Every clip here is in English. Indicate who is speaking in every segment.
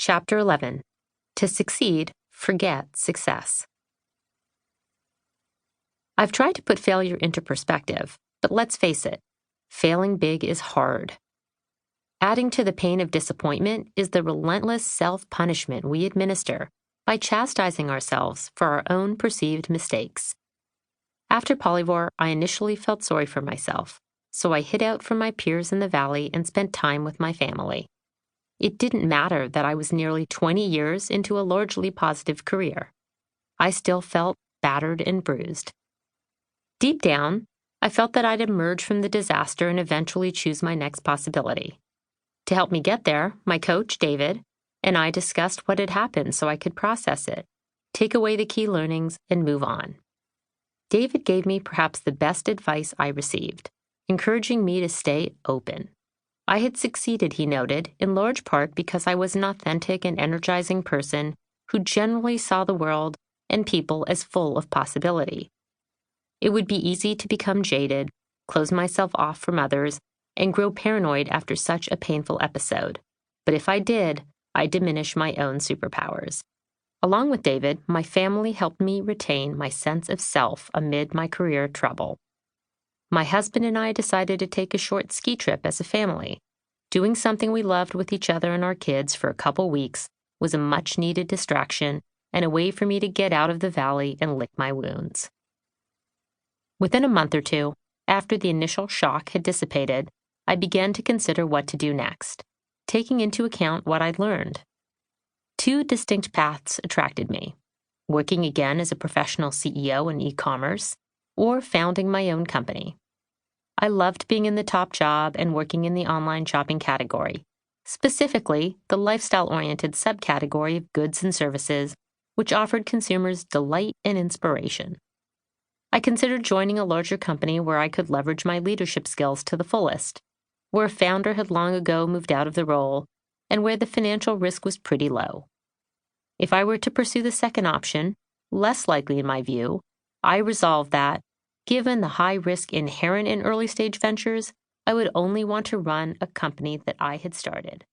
Speaker 1: Chapter 11. To succeed, forget success. I've tried to put failure into perspective, but let's face it, failing big is hard. Adding to the pain of disappointment is the relentless self-punishment we administer by chastising ourselves for our own perceived mistakes. After Polyvore, I initially felt sorry for myself, so I hid out from my peers in the valley and spent time with my family. It didn't matter that I was nearly 20 years into a largely positive career. I still felt battered and bruised. Deep down, I felt that I'd emerge from the disaster and eventually choose my next possibility. To help me get there, my coach, David, and I discussed what had happened so I could process it, take away the key learnings, and move on. David gave me perhaps the best advice I received, encouraging me to stay open. I had succeeded, he noted, in large part because I was an authentic and energizing person who generally saw the world and people as full of possibility. It would be easy to become jaded, close myself off from others, and grow paranoid after such a painful episode. But if I did, I'd diminish my own superpowers. Along with David, my family helped me retain my sense of self amid my career trouble. My husband and I decided to take a short ski trip as a family. Doing something we loved with each other and our kids for a couple weeks was a much-needed distraction and a way for me to get out of the valley and lick my wounds. Within a month or two, after the initial shock had dissipated, I began to consider what to do next, taking into account what I'd learned. Two distinct paths attracted me: working again as a professional CEO in e-commerce or founding my own company. I loved being in the top job and working in the online shopping category, specifically the lifestyle-oriented subcategory of goods and services, which offered consumers delight and inspiration. I considered joining a larger company where I could leverage my leadership skills to the fullest, where a founder had long ago moved out of the role, and where the financial risk was pretty low. If I were to pursue the second option, less likely in my view, I resolved that, given the high risk inherent in early-stage ventures, I would only want to run a company that I had started,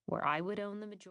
Speaker 1: where I would own the majority.